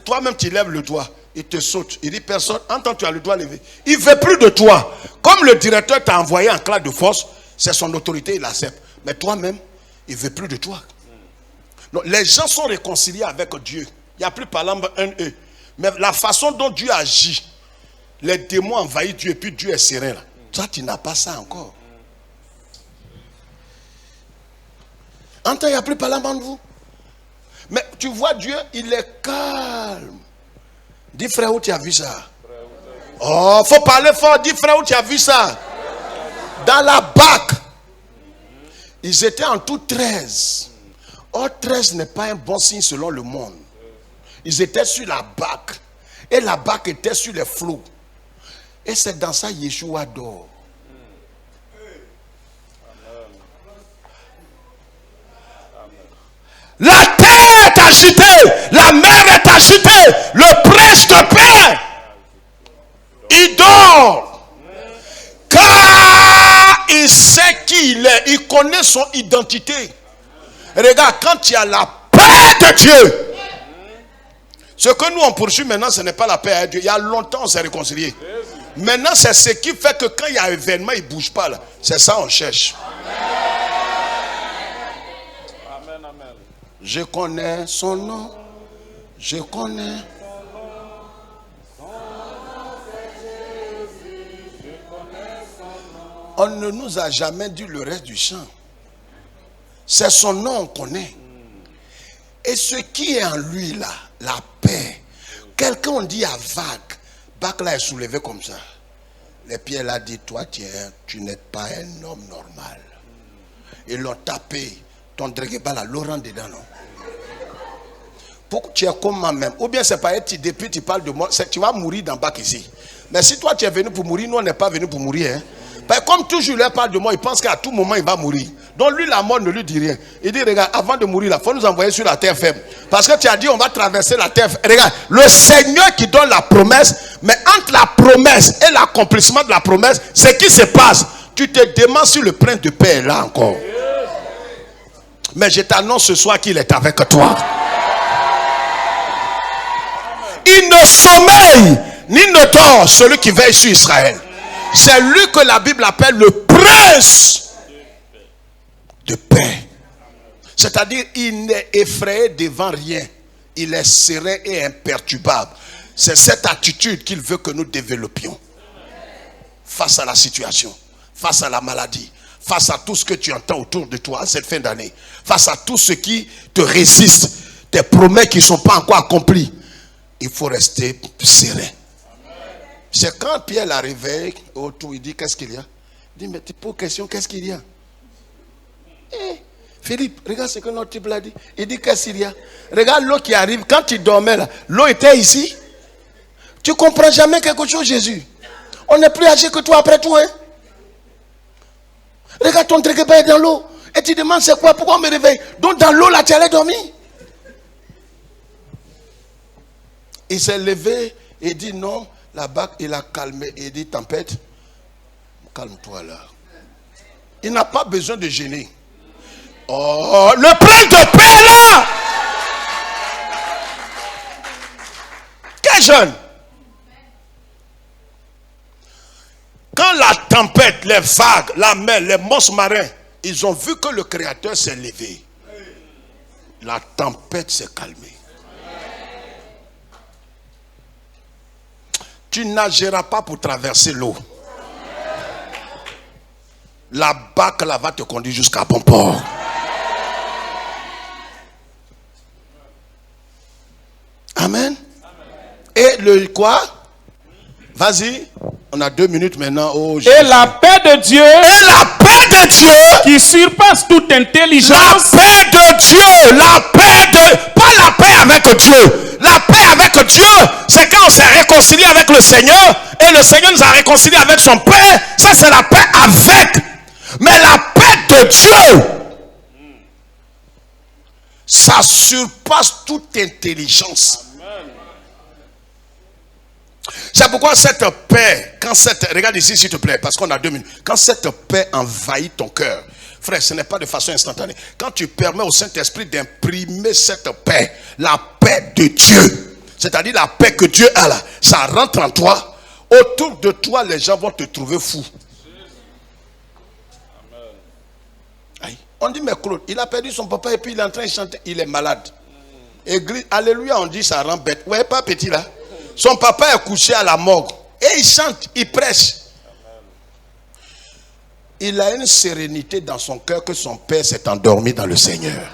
Toi-même tu lèves le doigt, il te saute. Il dit personne, entends, tu as le doigt levé. Il ne veut plus de toi. Comme le directeur t'a envoyé en classe de force, c'est son autorité, il l'accepte. Mais toi-même, il ne veut plus de toi. Donc, les gens sont réconciliés avec Dieu. Il n'y a plus par exemple un eux. Mais la façon dont Dieu agit, les démons envahissent Dieu et puis Dieu est serein là. Toi, tu n'as pas ça encore. Entends, il n'y a plus parlant de vous. Mais tu vois Dieu, il est calme. Dis frère, où tu as vu ça? Oh, faut parler fort. Dis frère, où tu as vu ça? Dans la Bac. Ils étaient en tout 13. Or 13 n'est pas un bon signe selon le monde. Ils étaient sur la Bac. Et la Bac était sur les flots. Et c'est dans ça Yeshua dort. La terre est agitée, la mer est agitée, le prince de paix, il dort. Car il sait qui il est, il connaît son identité. Regarde, quand il y a la paix de Dieu, ce que nous on poursuit maintenant, ce n'est pas la paix de Dieu. Il y a longtemps on s'est réconcilié. Maintenant c'est ce qui fait que quand il y a un événement, il ne bouge pas là. C'est ça on cherche. Je connais son nom. Je connais. On ne nous a jamais dit le reste du chant. C'est son nom on connaît. Et ce qui est en lui là, la paix. Quelqu'un on dit à vague. Bac là est soulevé comme ça. Les pieds là dit toi tu n'es pas un homme normal. Ils l'ont tapé. Ton dréguéba là, Laurent dedans non. Pourquoi tu es comme moi-même? Ou bien c'est pas depuis tu parles de moi, tu vas mourir dans Bac ici. Mais si toi tu es venu pour mourir, nous on n'est pas venu pour mourir. Hein? Ben, comme toujours il parle de moi, il pense qu'à tout moment il va mourir. Donc lui la mort ne lui dit rien. Il dit regarde, avant de mourir, il faut nous envoyer sur la terre ferme. Parce que tu as dit on va traverser la terre ferme. Regarde, le Seigneur qui donne la promesse, mais entre la promesse et l'accomplissement de la promesse, ce qui se passe, tu te demandes si le prince de paix est là encore. Mais je t'annonce ce soir qu'il est avec toi. Il ne sommeille ni ne dort celui qui veille sur Israël. C'est lui que la Bible appelle le prince de paix. C'est-à-dire il n'est effrayé devant rien. Il est serein et imperturbable. C'est cette attitude qu'il veut que nous développions. Face à la situation, face à la maladie, face à tout ce que tu entends autour de toi cette fin d'année, face à tout ce qui te résiste, tes promesses qui ne sont pas encore accomplies, il faut rester serein. C'est quand Pierre la réveille autour, il dit qu'est-ce qu'il y a? Il dit mais tu poses question, qu'est-ce qu'il y a? Philippe, regarde ce que notre type l'a dit. Il dit qu'est-ce qu'il y a? Regarde l'eau qui arrive. Quand il dormait là, l'eau était ici. Tu ne comprends jamais quelque chose, Jésus. On n'est plus âgé que toi après tout. Hein? Regarde ton truc est dans l'eau. Et tu demandes c'est quoi? Pourquoi on me réveille? Donc dans l'eau là, tu allais dormir. Il s'est levé et dit non. La barque, il a calmé. Il dit tempête, calme-toi là. Il n'a pas besoin de gêner. Oh, le prince de paix là. Quel jeune. Quand la tempête, les vagues, la mer, les monstres marins, ils ont vu que le Créateur s'est levé. La tempête s'est calmée. Tu nageras pas pour traverser l'eau. La barque là va te conduire jusqu'à bon port. Amen. Et le quoi? Vas-y. On a 2 minutes maintenant. Oh, et la paix de Dieu. Et la paix de Dieu. Qui surpasse toute intelligence. La paix de Dieu. La paix de... Pas la paix avec Dieu. La paix avec Dieu, c'est quand on s'est réconcilié avec le Seigneur. Et le Seigneur nous a réconcilié avec son Père. Ça c'est la paix avec. Mais la paix de Dieu, ça surpasse toute intelligence. C'est pourquoi cette paix, regarde ici s'il te plaît, parce qu'on a 2 minutes. Quand cette paix envahit ton cœur, frère, ce n'est pas de façon instantanée. Quand tu permets au Saint-Esprit d'imprimer cette paix, la paix de Dieu, c'est-à-dire la paix que Dieu a là, ça rentre en toi. Autour de toi, les gens vont te trouver fou. On dit, mais Claude, il a perdu son papa et puis il est en train de chanter. Il est malade. Église, alléluia, on dit, ça rend bête. Ouais, pas petit là. Son papa est couché à la morgue. Et il chante, il prêche. Il a une sérénité dans son cœur que son père s'est endormi dans le Seigneur.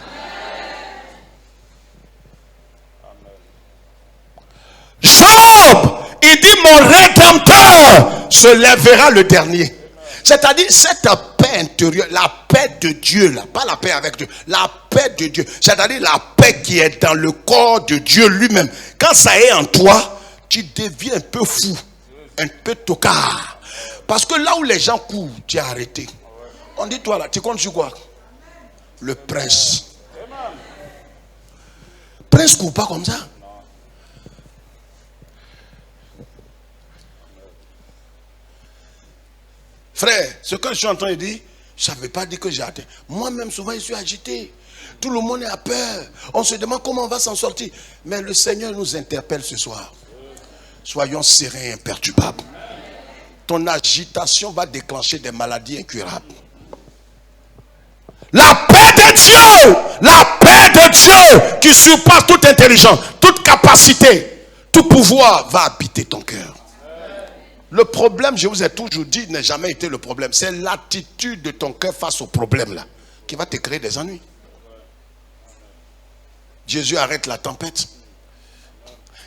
Job, il dit, mon Rédempteur se lèvera le dernier. C'est-à-dire cette paix intérieure, la paix de Dieu, là, pas la paix avec Dieu, la paix de Dieu, c'est-à-dire la paix qui est dans le corps de Dieu lui-même. Quand ça est en toi, tu deviens un peu fou, un peu tocard. Parce que là où les gens courent, tu es arrêté. On dit toi là, tu comptes sur quoi? Le prince. Prince court pas comme ça. Frère, ce que je suis en train de dire, ça ne veut pas dire que j'ai atteint. Moi-même, souvent, je suis agité. Tout le monde est à peur. On se demande comment on va s'en sortir. Mais le Seigneur nous interpelle ce soir. Soyons sereins et imperturbables. Ton agitation va déclencher des maladies incurables. La paix de Dieu, la paix de Dieu qui surpasse toute intelligence, toute capacité, tout pouvoir va habiter ton cœur. Le problème, je vous ai toujours dit, n'a jamais été le problème. C'est l'attitude de ton cœur face au problème là qui va te créer des ennuis. Jésus arrête la tempête.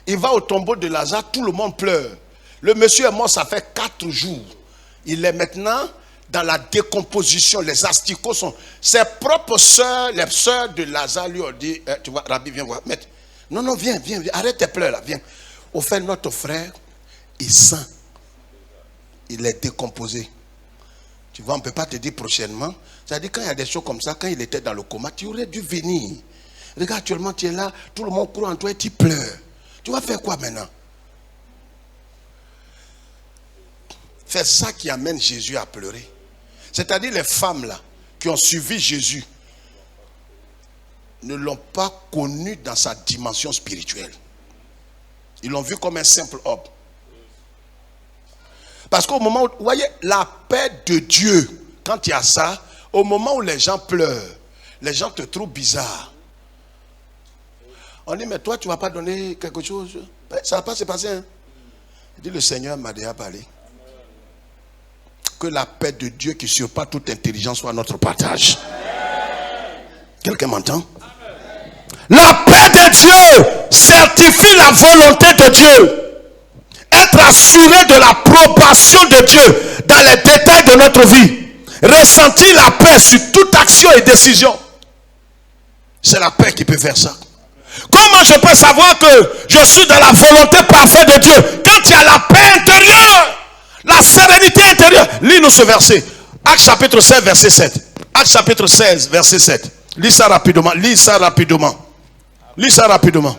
Il va au tombeau de Lazare, tout le monde pleure. Le monsieur est mort, ça fait 4 jours. Il est maintenant dans la décomposition. Les asticots sont... Ses propres sœurs, les sœurs de Lazare lui ont dit, tu vois, Rabbi, viens voir. Maître. Non, viens, arrête tes pleurs là, viens. Au fait, notre frère, il sent. Il est décomposé. Tu vois, on ne peut pas te dire prochainement. C'est-à-dire, quand il y a des choses comme ça, quand il était dans le coma, tu aurais dû venir. Regarde, actuellement, tu es là, tout le monde court en toi et tu pleures. Tu vas faire quoi maintenant? C'est ça qui amène Jésus à pleurer. C'est-à-dire, les femmes là, qui ont suivi Jésus, ne l'ont pas connu dans sa dimension spirituelle. Ils l'ont vu comme un simple homme. Parce qu'au moment où, vous voyez, la paix de Dieu, quand il y a ça, au moment où les gens pleurent, les gens te trouvent bizarre. On dit, mais toi, tu ne vas pas donner quelque chose? Ça ne va pas se passer. Hein? Il dit, le Seigneur m'a déjà parlé. Que la paix de Dieu qui surpasse toute intelligence soit notre partage. Quelqu'un m'entend? La paix de Dieu certifie la volonté de Dieu. Être assuré de l'approbation de Dieu dans les détails de notre vie. Ressentir la paix sur toute action et décision. C'est la paix qui peut faire ça. Comment je peux savoir que je suis dans la volonté parfaite de Dieu? Quand il y a la paix intérieure, la sérénité intérieure. Lis-nous ce verset. Actes chapitre 16, verset 7. Actes chapitre 16, verset 7. Lis ça rapidement. Lis ça rapidement. Lis ça rapidement.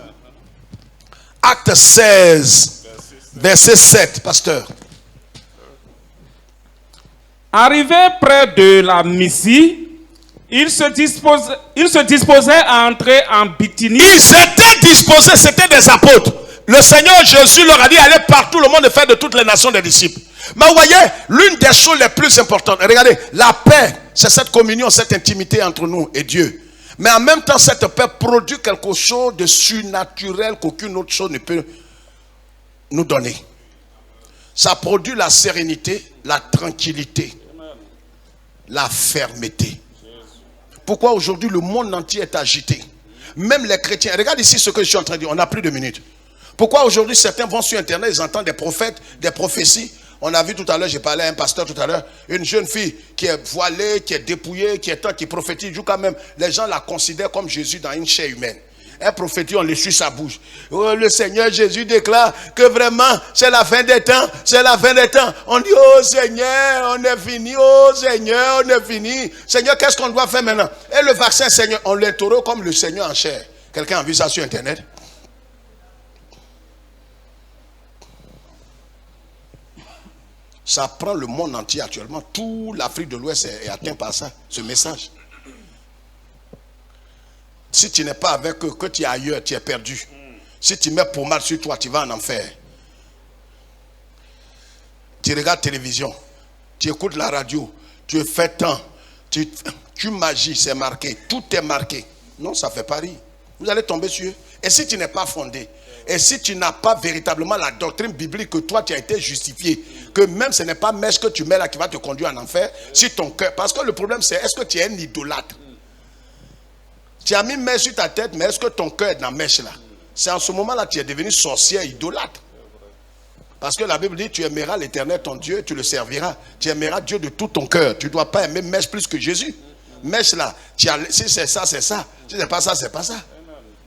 Acte 16, verset 7, pasteur. Arrivé près de la Mysie, il se disposait à entrer en Bithynie. Ils étaient disposés, c'était des apôtres. Le Seigneur Jésus leur a dit, allez partout le monde et faire de toutes les nations des disciples. Mais vous voyez, l'une des choses les plus importantes, regardez, la paix, c'est cette communion, cette intimité entre nous et Dieu. Mais en même temps, cette paix produit quelque chose de surnaturel qu'aucune autre chose ne peut nous donner. Ça produit la sérénité, la tranquillité, la fermeté. Pourquoi aujourd'hui le monde entier est agité? Même les chrétiens. Regarde ici ce que je suis en train de dire. On n'a plus de minutes. Pourquoi aujourd'hui certains vont sur internet, ils entendent des prophètes, des prophéties. On a vu tout à l'heure, j'ai parlé à un pasteur tout à l'heure, une jeune fille qui est voilée, qui est dépouillée, qui prophétise, quand même, les gens la considèrent comme Jésus dans une chair humaine. Un prophétie, on les suit sa bouche. Oh, le Seigneur Jésus déclare que vraiment, c'est la fin des temps, c'est la fin des temps. On dit, oh Seigneur, on est fini, oh Seigneur, on est fini. Seigneur, qu'est-ce qu'on doit faire maintenant? Et le vaccin, Seigneur, on l'interroge comme le Seigneur en chair. Quelqu'un a vu ça sur internet? Ça prend le monde entier actuellement. Toute l'Afrique de l'Ouest est atteinte par ça, ce message. Si tu n'es pas avec eux, que tu es ailleurs, tu es perdu. Si tu mets pommade sur toi, tu vas en enfer. Tu regardes télévision, tu écoutes la radio, tu fais tant, tu magies, c'est marqué, tout est marqué. Non, ça fait pas rire. Vous allez tomber sur eux. Et si tu n'es pas fondé, et si tu n'as pas véritablement la doctrine biblique que toi tu as été justifié, que même ce n'est pas mèche que tu mets là qui va te conduire en enfer, si ton cœur, parce que le problème c'est, est-ce que tu es un idolâtre? Tu as mis mèche sur ta tête, mais est-ce que ton cœur est dans mèche là? C'est en ce moment là que tu es devenu sorcière, idolâtre. Parce que la Bible dit, tu aimeras l'Éternel ton Dieu, tu le serviras. Tu aimeras Dieu de tout ton cœur. Tu ne dois pas aimer mèche plus que Jésus. Mèche là, si c'est ça, c'est ça. Si c'est pas ça, c'est pas ça.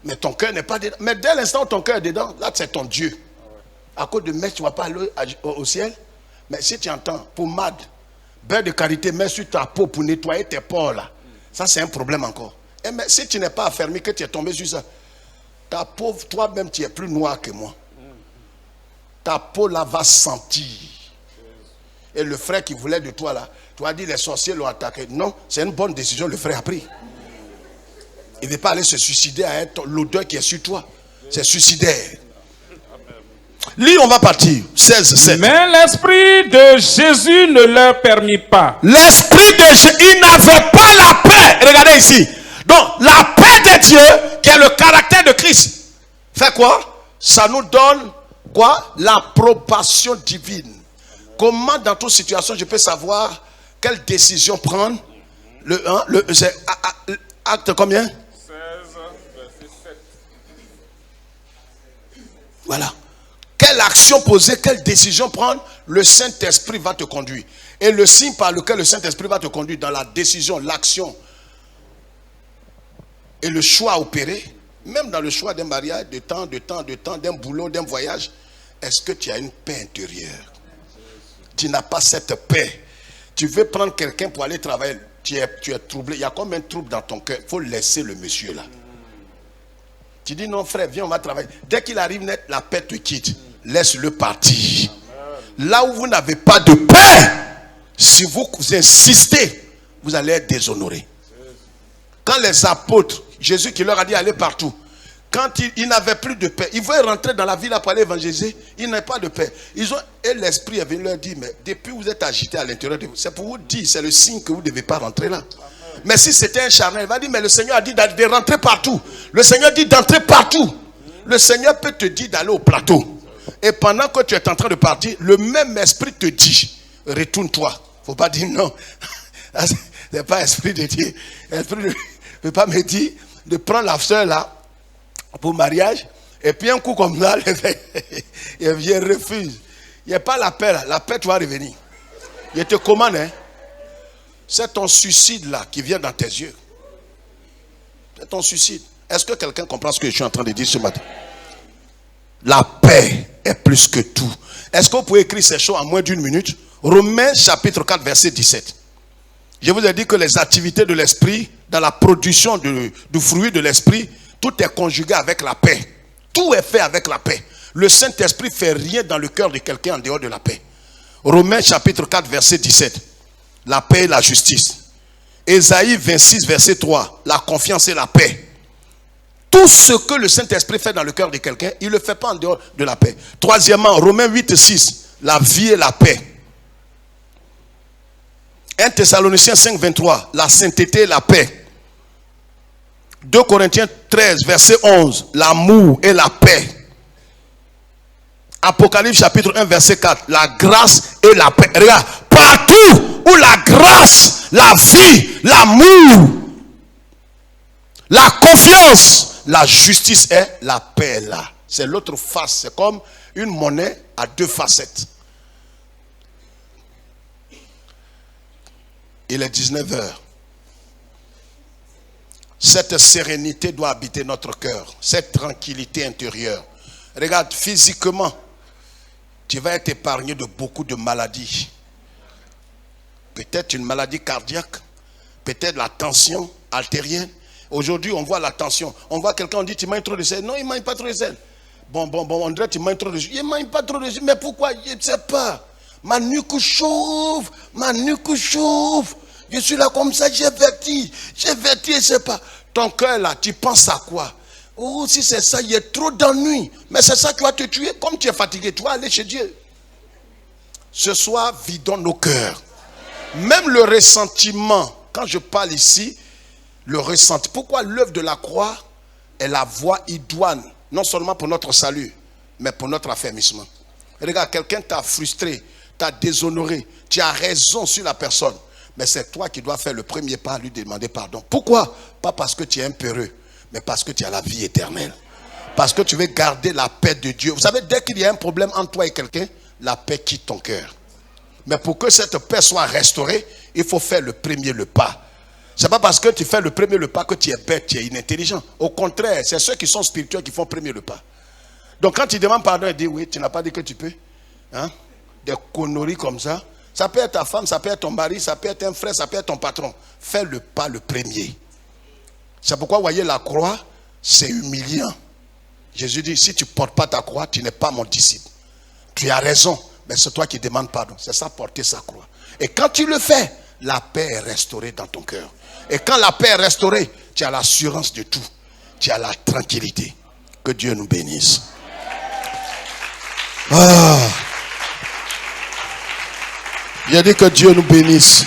Mais ton cœur n'est pas dedans. Mais dès l'instant où ton cœur est dedans, là c'est ton Dieu. À cause de mèche, tu ne vas pas aller au ciel. Mais si tu entends, pommade, beurre de karité, mets sur ta peau pour nettoyer tes pores là. Ça c'est un problème encore. Et mais si tu n'es pas affermi, que tu es tombé sur ça, ta peau, toi-même tu es plus noir que moi. Ta peau là va sentir. Et le frère qui voulait de toi là, tu as dit les sorciers l'ont attaqué. Non, c'est une bonne décision, le frère a pris. Il ne veut pas aller se suicider à être l'odeur qui est sur toi. C'est suicidaire. Lis, on va partir. 16, 7. Mais l'esprit de Jésus ne leur permit pas. L'esprit de Jésus, il n'avait pas la paix. Regardez ici. Donc, la paix de Dieu, qui est le caractère de Christ, fait quoi? Ça nous donne quoi? L'approbation divine. Comment dans toute situation je peux savoir quelle décision prendre? C'est acte combien? 16, verset 7. Voilà. Quelle action poser, quelle décision prendre? Le Saint-Esprit va te conduire. Et le signe par lequel le Saint-Esprit va te conduire dans la décision, l'action et le choix à opérer, même dans le choix d'un mariage, de temps, d'un boulot, d'un voyage, est-ce que tu as une paix intérieure? Tu n'as pas cette paix. Tu veux prendre quelqu'un pour aller travailler, tu es troublé. Il y a comme un trouble dans ton cœur. Il faut laisser le monsieur là. Tu dis non frère, viens on va travailler. Dès qu'il arrive net, la paix te quitte. Laisse-le partir. Là où vous n'avez pas de paix, si vous insistez, vous allez être déshonoré. Quand les apôtres, Jésus qui leur a dit aller partout, quand ils n'avaient plus de paix, ils voulaient rentrer dans la ville pour aller évangéliser, ils n'avaient pas de paix. Et l'Esprit est venu leur dire, mais depuis vous êtes agités à l'intérieur de vous, c'est pour vous dire, c'est le signe que vous ne devez pas rentrer là. Mais si c'était un charnel, il va dire, mais le Seigneur a dit de rentrer partout. Le Seigneur dit d'entrer partout. Le Seigneur peut te dire d'aller au plateau. Et pendant que tu es en train de partir, le même esprit te dit, retourne-toi. Il ne faut pas dire non. Ce n'est pas l'esprit de Dieu. L'esprit ne peut pas me dire de prendre la soeur là pour mariage. Et puis un coup comme ça, il refuse. Il n'y a pas la paix là. La paix, tu vas revenir. Il te commande, hein. C'est ton suicide là qui vient dans tes yeux. c'est ton suicide. Est-ce que quelqu'un comprend ce que je suis en train de dire ce matin? La paix est plus que tout. Est-ce que vous pouvez écrire ces choses en moins d'une minute? Romains chapitre 4 verset 17. Je vous ai dit que les activités de l'esprit, dans la production du fruit de l'esprit, tout est conjugué avec la paix. Tout est fait avec la paix. Le Saint-Esprit ne fait rien dans le cœur de quelqu'un en dehors de la paix. Romains chapitre 4 verset 17. La paix et la justice. Ésaïe 26 verset 3. La confiance et la paix. Tout ce que le Saint-Esprit fait dans le cœur de quelqu'un, il ne le fait pas en dehors de la paix. Troisièmement, Romains 8 6. La vie et la paix. 1 Thessaloniciens 5 23. La sainteté et la paix. 2 Corinthiens 13 verset 11. L'amour et la paix. Apocalypse chapitre 1 verset 4. La grâce et la paix. Regarde, partout où la grâce, la vie, l'amour, la confiance, la justice est, la paix est là. C'est l'autre face. C'est comme une monnaie à deux facettes. Il est 19h. Cette sérénité doit habiter notre cœur. Cette tranquillité intérieure. Regarde, physiquement, tu vas être épargné de beaucoup de maladies. Peut-être une maladie cardiaque. Peut-être la tension artérielle. Aujourd'hui, on voit la tension. On voit quelqu'un, on dit, tu manges trop de sel. Non, il ne mange pas trop de sel. Bon, on dirait, tu manges trop de sel. Il ne mange pas trop de sel. Mais pourquoi? Je ne sais pas. Ma nuque chauffe. Ma nuque chauffe. Je suis là comme ça, j'ai vertige. J'ai vertige, je ne sais pas. Ton cœur là, tu penses à quoi? Oh, si c'est ça, il y a trop d'ennui. Mais c'est ça qui va te tuer. Comme tu es fatigué, tu vas aller chez Dieu. Ce soir, vidons nos cœurs. Même le ressentiment, quand je parle ici, le ressentiment. Pourquoi l'œuvre de la croix est la voie idoine, non seulement pour notre salut, mais pour notre affermissement. Regarde, quelqu'un t'a frustré, t'a déshonoré, tu as raison sur la personne, mais c'est toi qui dois faire le premier pas à lui demander pardon. Pourquoi? Pas parce que tu es impérieux, mais parce que tu as la vie éternelle. Parce que tu veux garder la paix de Dieu. Vous savez, dès qu'il y a un problème entre toi et quelqu'un, la paix quitte ton cœur. Mais pour que cette paix soit restaurée, il faut faire le premier le pas. C'est pas parce que tu fais le premier le pas que tu es bête, tu es inintelligent. Au contraire, c'est ceux qui sont spirituels qui font le premier le pas. Donc quand tu demandes pardon, il dit oui, tu n'as pas dit que tu peux. Hein? Des conneries comme ça. Ça peut être ta femme, ça peut être ton mari, ça peut être un frère, ça peut être ton patron. Fais le pas le premier. C'est pourquoi, vous voyez, la croix, c'est humiliant. Jésus dit, si tu ne portes pas ta croix, tu n'es pas mon disciple. Tu as raison, mais c'est toi qui demandes pardon. C'est ça, porter sa croix. Et quand tu le fais, la paix est restaurée dans ton cœur. Et quand la paix est restaurée, tu as l'assurance de tout. Tu as la tranquillité. Que Dieu nous bénisse. Ah. J'ai dit que Dieu nous bénisse.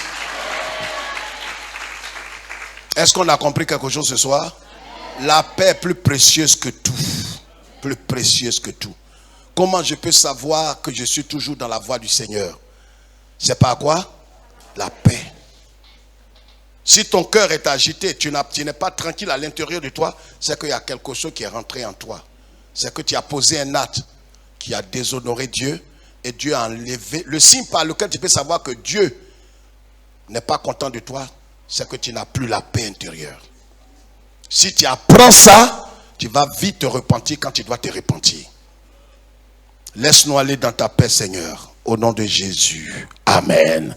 Est-ce qu'on a compris quelque chose ce soir? La paix est plus précieuse que tout. Plus précieuse que tout. Comment je peux savoir que je suis toujours dans la voie du Seigneur? C'est par quoi? La paix. Si ton cœur est agité, tu n'es pas tranquille à l'intérieur de toi, c'est qu'il y a quelque chose qui est rentré en toi. C'est que tu as posé un acte qui a déshonoré Dieu et Dieu a enlevé. Le signe par lequel tu peux savoir que Dieu n'est pas content de toi, c'est que tu n'as plus la paix intérieure. Si tu apprends ça, tu vas vite te repentir quand tu dois te repentir. Laisse-nous aller dans ta paix, Seigneur. Au nom de Jésus. Amen.